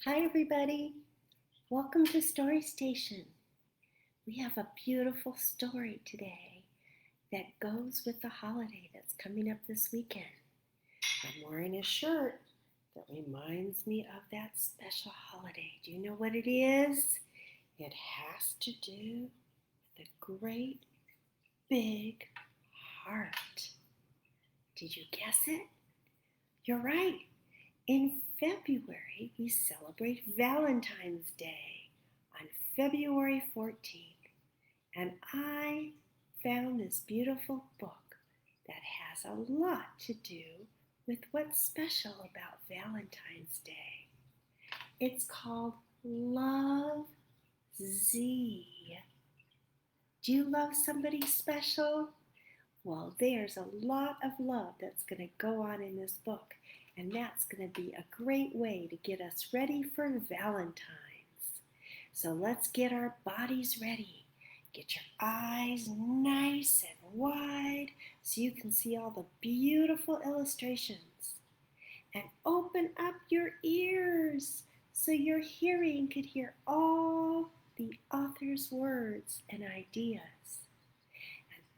Hi, everybody. Welcome to Story Station. We have a beautiful story today that goes with the holiday that's coming up this weekend. I'm wearing a shirt that reminds me of that special holiday. Do you know what it is? It has to do with a great big heart. Did you guess it? You're right. In February, we celebrate Valentine's Day on February 14th. And I found this beautiful book that has a lot to do with what's special about Valentine's Day. It's called Love Z. Do you love somebody special? Well, there's a lot of love that's going to go on in this book, and that's going to be a great way to get us ready for Valentine's. So let's get our bodies ready. Get your eyes nice and wide so you can see all the beautiful illustrations. And open up your ears so your hearing could hear all the author's words and ideas.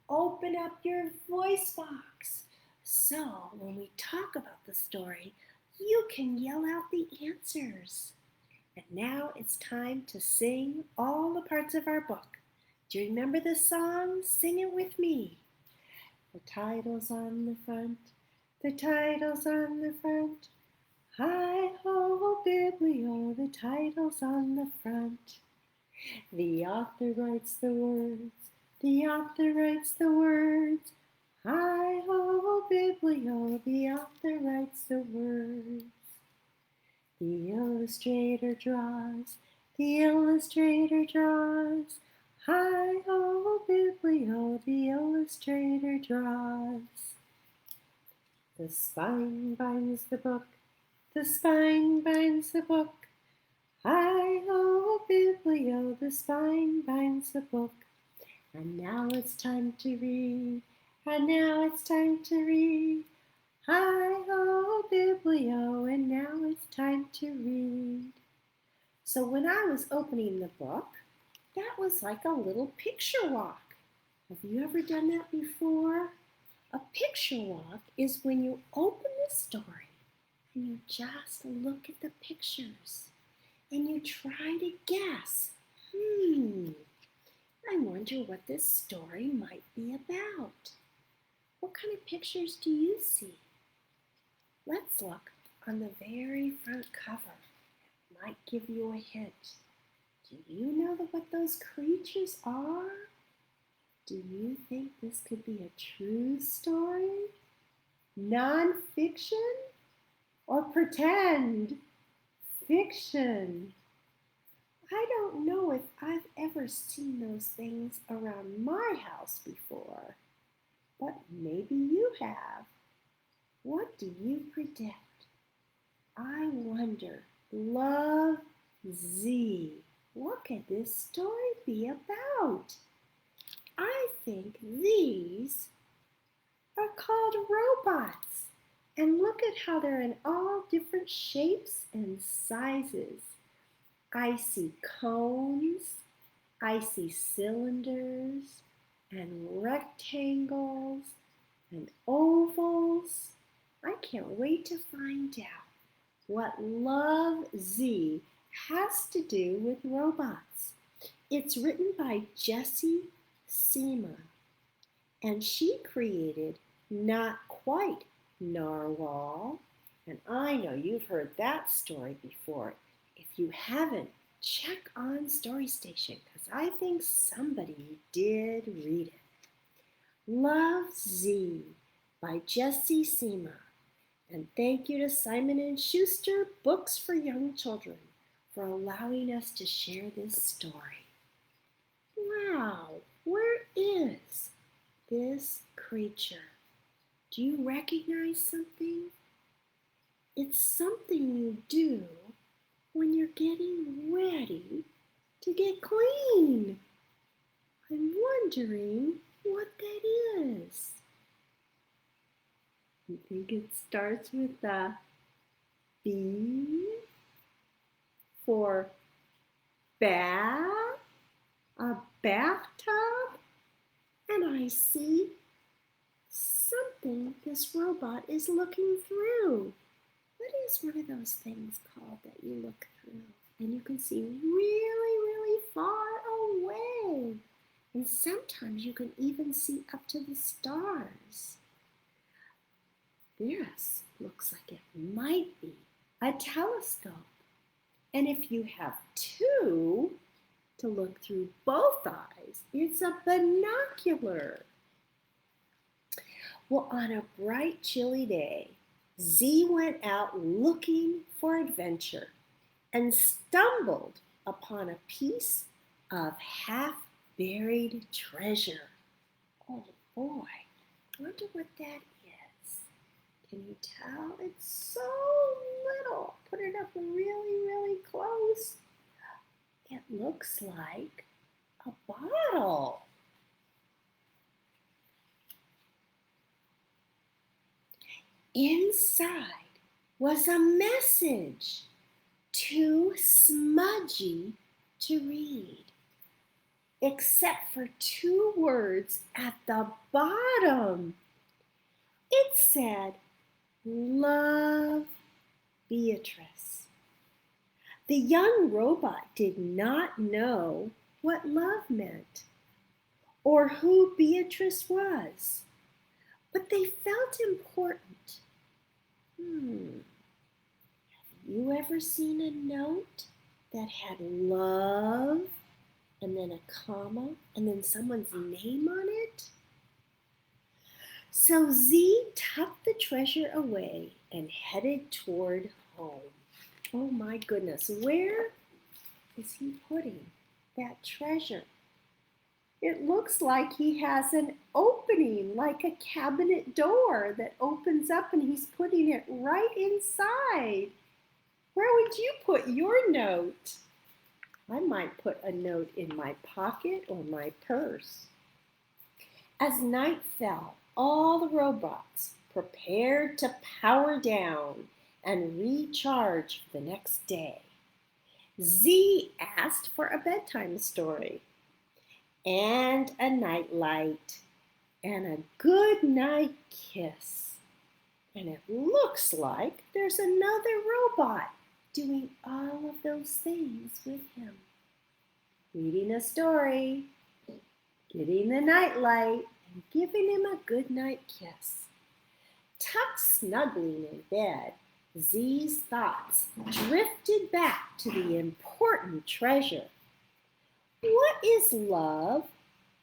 Open up your voice box so when we talk about the story, you can yell out the answers. And now it's time to sing all the parts of our book. Do you remember the song? Sing it with me. The title's on the front, the title's on the front. Hi-ho, biblio, the title's on the front. The author writes the words. The author writes the words. Hi-ho, biblio, the author writes the words. The illustrator draws. The illustrator draws. Hi-ho, biblio, the illustrator draws. The spine binds the book. The spine binds the book. Hi-ho, biblio, the spine binds the book. And now it's time to read, and now it's time to read. Hi-ho, biblio, and now it's time to read. So when I was opening the book, that was like a little picture walk. Have you ever done that before? A picture walk is when you open the story and you just look at the pictures and you try to guess, I wonder what this story might be about. What kind of pictures do you see? Let's look on the very front cover. It might give you a hint. Do you know what those creatures are? Do you think this could be a true story? Non-fiction? Or pretend? Fiction. I don't know if I've ever seen those things around my house before, but maybe you have. What do you predict? I wonder, Love Z, what could this story be about? I think these are called robots. And look at how they're in all different shapes and sizes. I see cones, I see cylinders and rectangles and ovals. I can't wait to find out what Love Z has to do with robots. It's written by Jessie Seema, and she created Not Quite Narwhal. And I know you've heard that story before. If you haven't, check on Story Station because I think somebody did read it. Love Z by Jessie Seema. And thank you to Simon & Schuster Books for Young Children for allowing us to share this story. Wow, where is this creature? Do you recognize something? It's something you do when you're getting ready to get clean. I'm wondering what that is. You think it starts with a B? for bath, a bathtub, and I see something this robot is looking through. What is one of those things called that you look through and you can see really, really far away? And sometimes you can even see up to the stars. This looks like it might be a telescope. And if you have two to look through both eyes, it's a binocular. Well, on a bright, chilly day, Z went out looking for adventure and stumbled upon a piece of half-buried treasure. Oh boy, I wonder what that is. Can you tell? It's so little. Put it up really, really close. It looks like a bottle. Inside was a message, too smudgy to read, except for two words at the bottom. It said, "Love, Beatrice." The young robot did not know what love meant or who Beatrice was, but they felt important. Have you ever seen a note that had love and then a comma and then someone's name on it? So Z tucked the treasure away and headed toward home. Oh my goodness, where is he putting that treasure? It looks like he has an opening, like a cabinet door that opens up and he's putting it right inside. Where would you put your note? I might put a note in my pocket or my purse. As night fell, all the robots prepared to power down and recharge for the next day. Z asked for a bedtime story and a nightlight and a good night kiss. And it looks like there's another robot doing all of those things with him. Reading a story, getting the nightlight, and giving him a good night kiss. Tucked snugly in bed, Z's thoughts drifted back to the important treasure. "What is love?"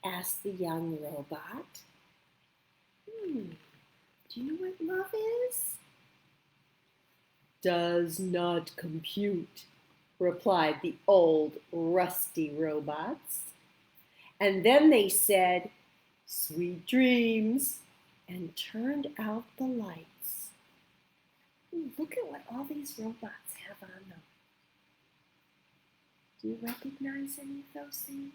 asked the young robot. Do you know what love is? "Does not compute," replied the old rusty robots. And then they said, "Sweet dreams," and turned out the lights. Look at what all these robots have on them. Do you recognize any of those things?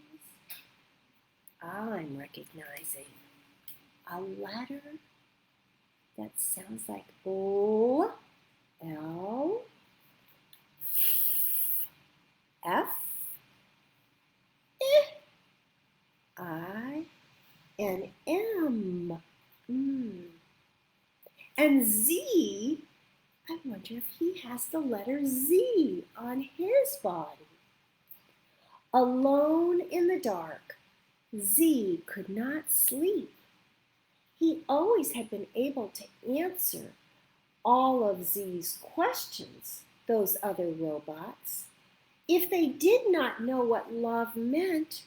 I'm recognizing a letter that sounds like O, L, F, I, and M. And Z, I wonder if he has the letter Z on his body. Alone in the dark, Z could not sleep. He always had been able to answer all of Z's questions, those other robots. If they did not know what love meant,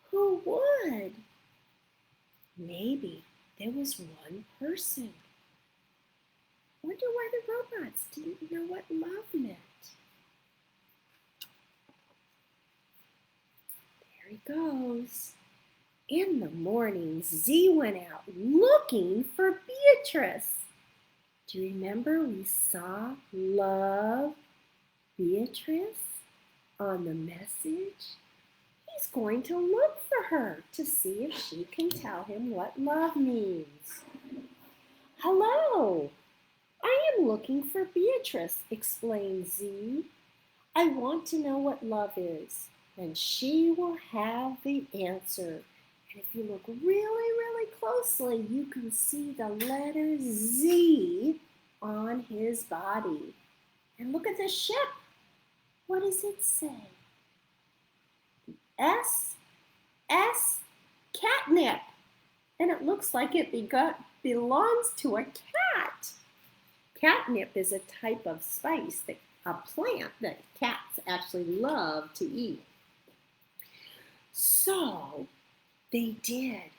who would? Maybe there was one person. Wonder why the robots didn't know what love meant. There he goes. In the morning, Z went out looking for Beatrice. Do you remember we saw "Love, Beatrice" on the message? He's going to look for her to see if she can tell him what love means. "Hello, I am looking for Beatrice," explained Z. I want to know what love is, and she will have the answer. And if you look really closely, you can see the letter Z on his body. And look at the ship. What does it say? S, S, catnip. And it looks like it belongs to a cat. Catnip is a type of spice, a plant that cats actually love to eat. So they did.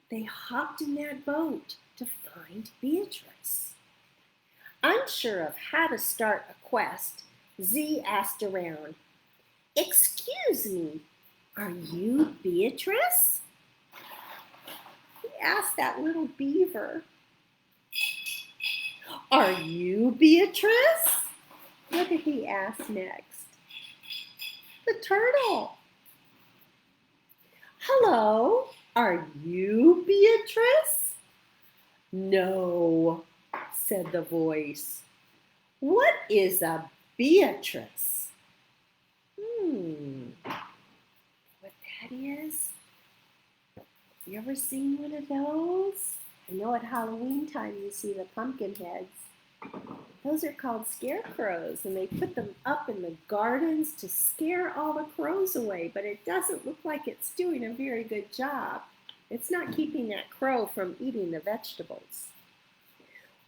They hopped in that boat to find Beatrice. Unsure of how to start a quest, Z asked around, "Excuse me, are you Beatrice?" He asked that little beaver. "Are you Beatrice?" What did he ask next? The turtle. "Hello, are you Beatrice?" "No," said the voice. "What is a Beatrice?" What that is? You ever seen one of those? I know at Halloween time you see the pumpkin heads. Those are called scarecrows, and they put them up in the gardens to scare all the crows away, but it doesn't look like it's doing a very good job. It's not keeping that crow from eating the vegetables.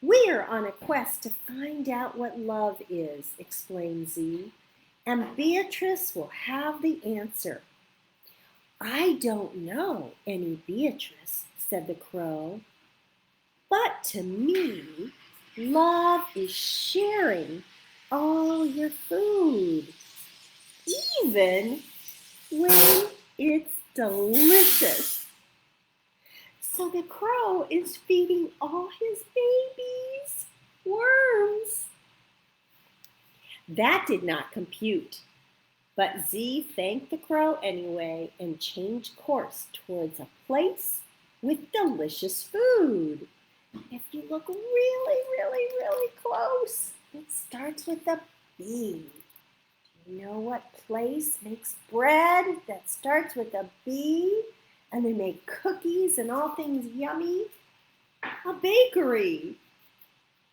"We're on a quest to find out what love is," explained Z, "and Beatrice will have the answer." "I don't know any Beatrice," said the crow, "but to me, love is sharing all your food, even when it's delicious." So the crow is feeding all his babies worms. That did not compute, but Z thanked the crow anyway and changed course towards a place with delicious food. If you look really close, it starts with a B. Do you know what place makes bread that starts with a B? And they make cookies and all things yummy? A bakery.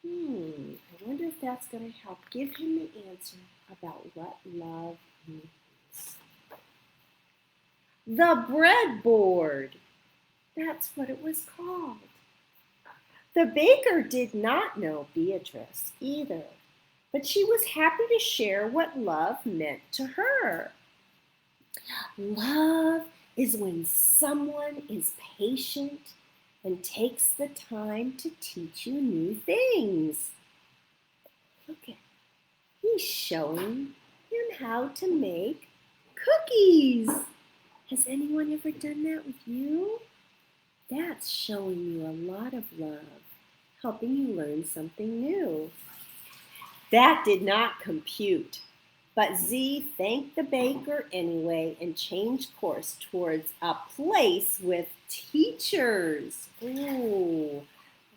I wonder if that's going to help give him the answer about what love means. The breadboard. That's what it was called. The baker did not know Beatrice either, but she was happy to share what love meant to her. Love is when someone is patient and takes the time to teach you new things. Look at, he's showing him how to make cookies. Has anyone ever done that with you? That's showing you a lot of love, helping you learn something new. That did not compute, but Z thanked the baker anyway and changed course towards a place with teachers. Ooh,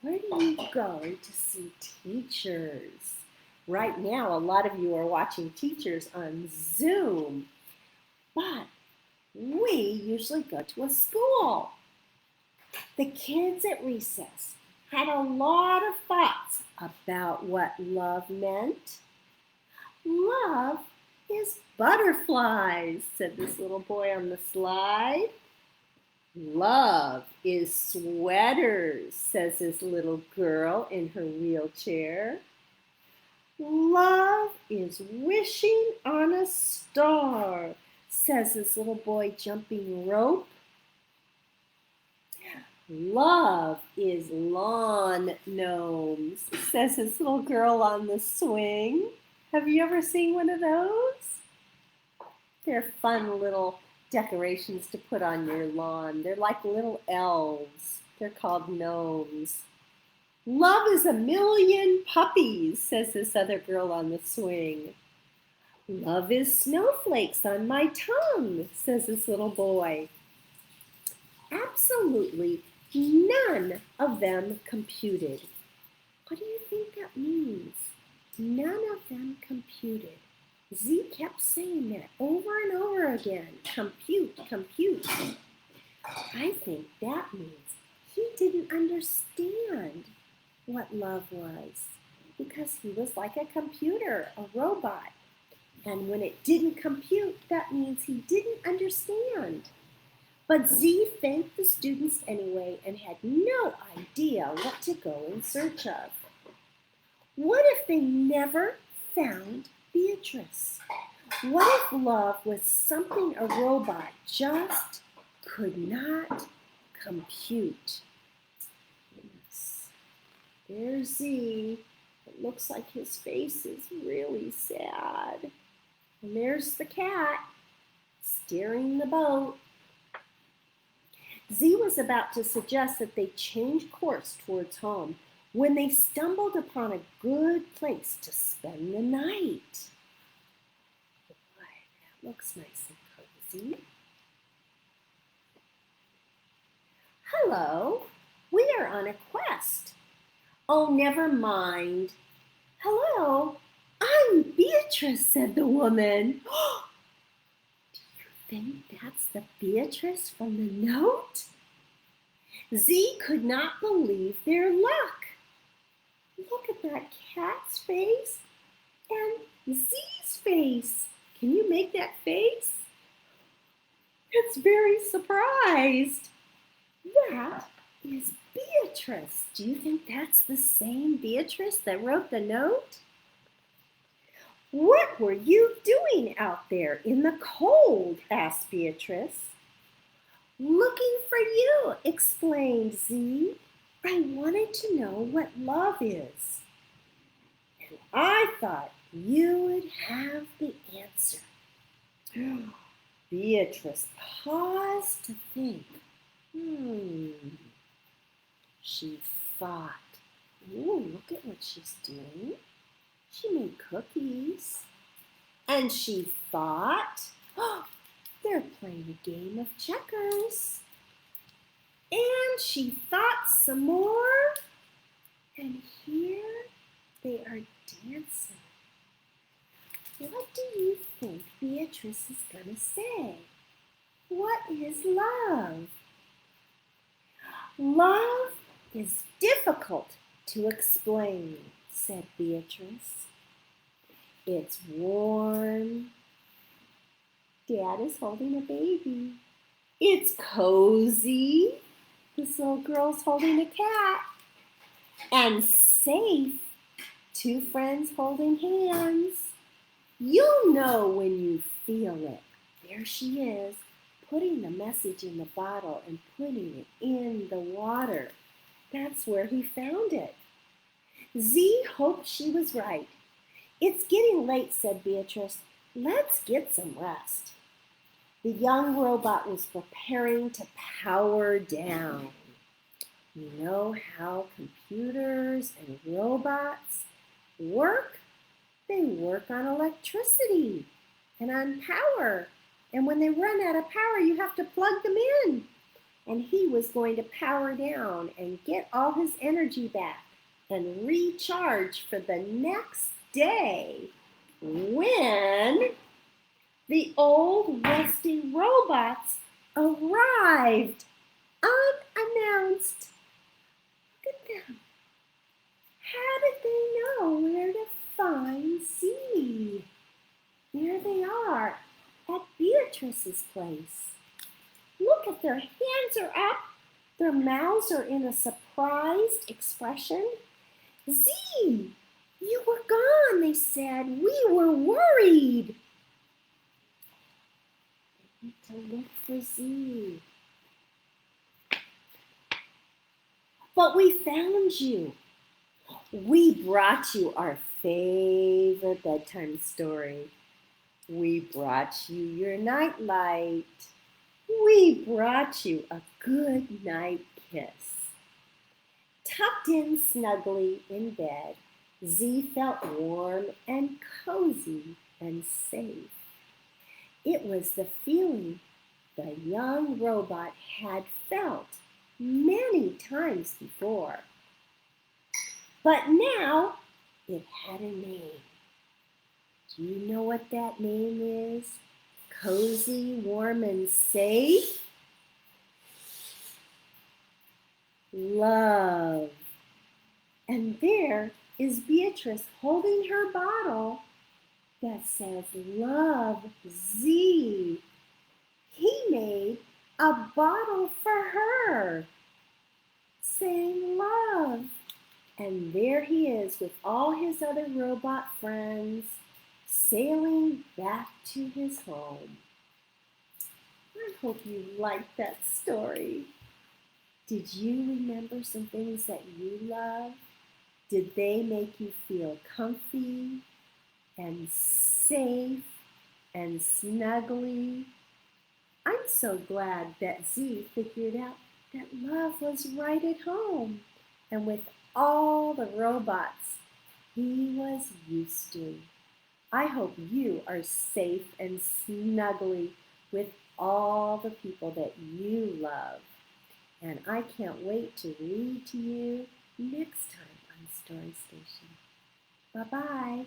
where do you go to see teachers? Right now, a lot of you are watching teachers on Zoom, but we usually go to a school. The kids at recess had a lot of thoughts about what love meant. "Love is butterflies," said this little boy on the slide. "Love is sweaters," says this little girl in her wheelchair. "Love is wishing on a star," says this little boy jumping rope. "Love is lawn gnomes," says this little girl on the swing. Have you ever seen one of those? They're fun little decorations to put on your lawn. They're like little elves. They're called gnomes. "Love is a million puppies," says this other girl on the swing. "Love is snowflakes on my tongue," says this little boy. Absolutely none of them computed. What do you think that means? None of them computed. Z kept saying that over and over again. Compute, compute. I think that means he didn't understand what love was because he was like a computer, a robot. And when it didn't compute, that means he didn't understand. But Z thanked the students anyway and had no idea what to go in search of. What if they never found Beatrice? What if love was something a robot just could not compute? Yes. There's Z. It looks like his face is really sad. And there's the cat steering the boat. Z was about to suggest that they change course towards home when they stumbled upon a good place to spend the night. Boy, that looks nice and cozy. Hello, we are on a quest. Oh, never mind. Hello, I'm Beatrice, said the woman. Do you think that's the Beatrice from the note? Z could not believe their luck. Look at that cat's face and Z's face. Can you make that face? It's very surprised. That is Beatrice. Do you think that's the same Beatrice that wrote the note? What were you doing out there in the cold? Asked Beatrice. Looking for you, explained Z. I wanted to know what love is. And I thought you would have the answer. Beatrice paused to think. She thought. Ooh, look at what she's doing. She made cookies. And she thought, oh, they're playing a game of checkers. And she thought some more. And here they are dancing. What do you think Beatrice is going to say? What is love? Love is difficult to explain, said Beatrice. It's warm. Dad is holding a baby. It's cozy. This little girl's holding a cat. And safe. Two friends holding hands. You'll know when you feel it. There she is, putting the message in the bottle and putting it in the water. That's where he found it. Z hoped she was right. It's getting late, said Beatrice. Let's get some rest. The young robot was preparing to power down. You know how computers and robots work? They work on electricity and on power. And when they run out of power, you have to plug them in. And he was going to power down and get all his energy back and recharge for the next day when the old rusty robots arrived unannounced. Look at them. How did they know where to find Z? There they are at Beatrice's place. Look at their hands are up. Their mouths are in a surprised expression. Z, you were gone, they said. We were worried. They need to look for Z. But we found you. We brought you our favorite bedtime story. We brought you your nightlight. We brought you a good night kiss. Tucked in snugly in bed, Z felt warm and cozy and safe. It was the feeling the young robot had felt many times before. But now it had a name. Do you know what that name is? Cozy, warm, and safe? Love. And there is Beatrice holding her bottle that says Love Z. He made a bottle for her saying love. And there he is with all his other robot friends sailing back to his home. I hope you liked that story. Did you remember some things that you love? Did they make you feel comfy and safe and snuggly? I'm so glad that Z figured out that love was right at home and with all the robots he was used to. I hope you are safe and snuggly with all the people that you love. And I can't wait to read to you next time on Story Station. Bye-bye.